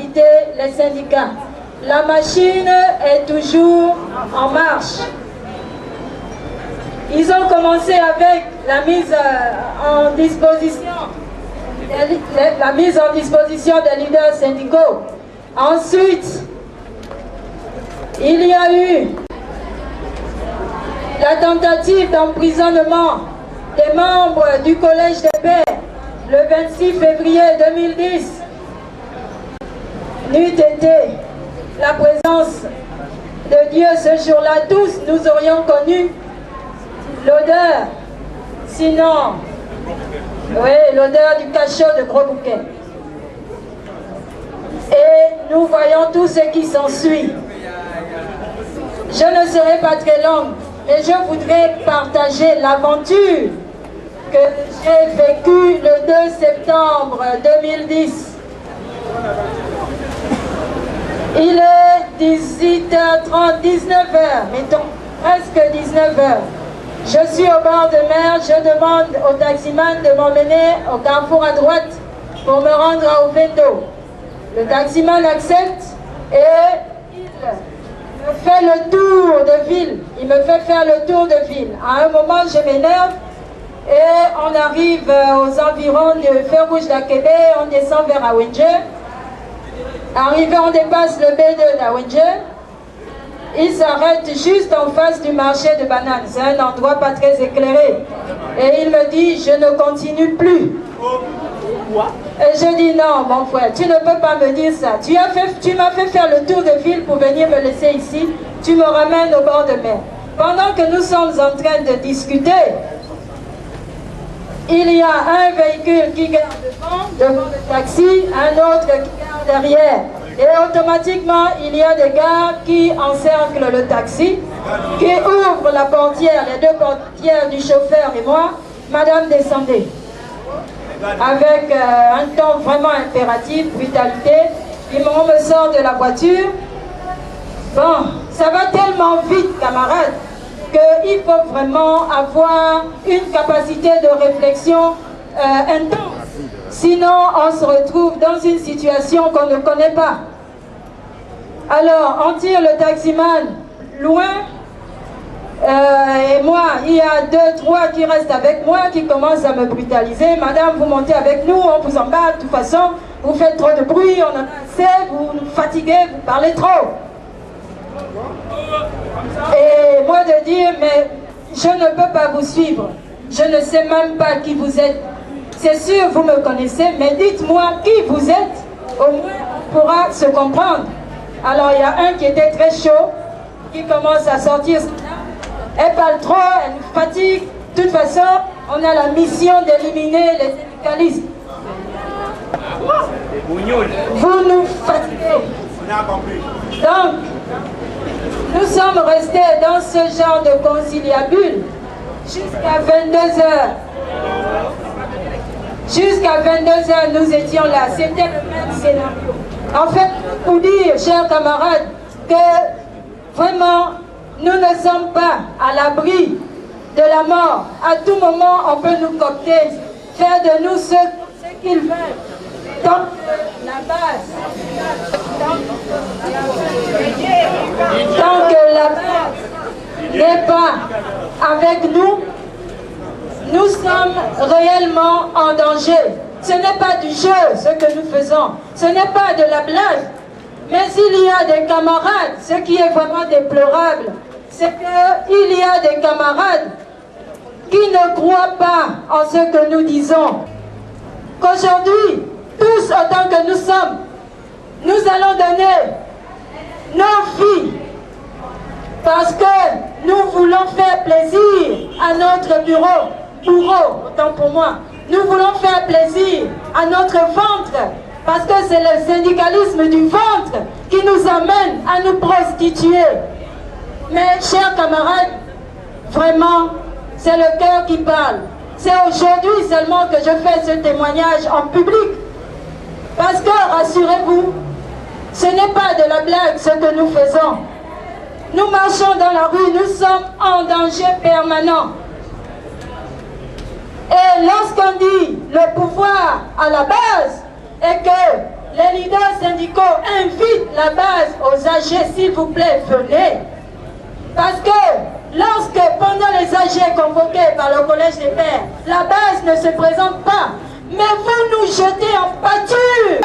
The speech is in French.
cohabiter les syndicats. La machine est toujours en marche. Ils ont commencé avec la mise en disposition des leaders syndicaux. Ensuite, il y a eu la tentative d'emprisonnement des membres du Collège des Pères le 26 février 2010. N'eût été la présence de Dieu ce jour-là, tous nous aurions connu l'odeur, sinon, oui, l'odeur du cachot de Gros Bouquet. Et nous voyons tout ce qui s'ensuit. Je ne serai pas très longue, mais je voudrais partager l'aventure que j'ai vécue le 2 septembre 2010. Il est 18h30, 19h, mettons, presque 19h. Je suis au bord de mer, je demande au taximan de m'emmener au carrefour à droite pour me rendre à Ovendo. Le taximan accepte et il me fait le tour de ville. Il me fait faire le tour de ville. À un moment, je m'énerve et on arrive aux environs du feu rouge d'Akebe, on descend vers Awenje. Arrivé, on dépasse le B2 d'Awenje. Il s'arrête juste en face du marché de bananes. C'est un endroit pas très éclairé. Et il me dit, je ne continue plus. Et je dis, non, mon frère, tu ne peux pas me dire ça. Tu m'as fait faire le tour de ville pour venir me laisser ici. Tu me ramènes au bord de mer. Pendant que nous sommes en train de discuter, il y a un véhicule qui garde devant le taxi, un autre qui garde derrière. Et automatiquement, il y a des gars qui encerclent le taxi, qui ouvrent la portière, les deux portières du chauffeur et moi. Madame, descendez. Avec un ton vraiment impératif, brutalité. Puis on me sort de la voiture. Bon, ça va tellement vite, camarades, qu'il faut vraiment avoir une capacité de réflexion intense. Sinon, on se retrouve dans une situation qu'on ne connaît pas. Alors, on tire le taximan loin. Et moi, il y a 2, 3 qui restent avec moi, qui commencent à me brutaliser. Madame, vous montez avec nous, on vous emballe. De toute façon, vous faites trop de bruit, on en a assez, vous nous fatiguez, vous parlez trop. Et moi de dire, mais je ne peux pas vous suivre. Je ne sais même pas qui vous êtes. C'est sûr, vous me connaissez, mais dites-moi qui vous êtes. Au moins, on pourra se comprendre. Alors, il y a un qui était très chaud, qui commence à sortir. Elle parle trop, elle nous fatigue. De toute façon, on a la mission d'éliminer les syndicalistes. Vous nous fatiguez. Donc, nous sommes restés dans ce genre de conciliabule jusqu'à 22h. Jusqu'à 22h, nous étions là. C'était le même scénario. En fait, pour dire, chers camarades, que vraiment, nous ne sommes pas à l'abri de la mort. À tout moment, on peut nous coopter, faire de nous ce qu'ils veulent. Tant que la base, n'est pas avec nous, nous sommes réellement en danger. Ce n'est pas du jeu ce que nous faisons, ce n'est pas de la blague. Mais il y a des camarades, ce qui est vraiment déplorable, c'est qu'il y a des camarades qui ne croient pas en ce que nous disons. Qu'aujourd'hui, tous autant que nous sommes, nous allons donner nos vies parce que nous voulons faire plaisir à notre bourreau, autant pour moi. Nous voulons faire plaisir à notre ventre parce que c'est le syndicalisme du ventre qui nous amène à nous prostituer. Mais chers camarades, vraiment, c'est le cœur qui parle. C'est aujourd'hui seulement que je fais ce témoignage en public. Parce que, rassurez-vous, ce n'est pas de la blague ce que nous faisons. Nous marchons dans la rue, nous sommes en danger permanent. Et lorsqu'on dit le pouvoir à la base et que les leaders syndicaux invite la base aux AG, s'il vous plaît, venez. Parce que lorsque pendant les AG convoqués par le collège des pères, la base ne se présente pas, mais vous nous jetez en pâture.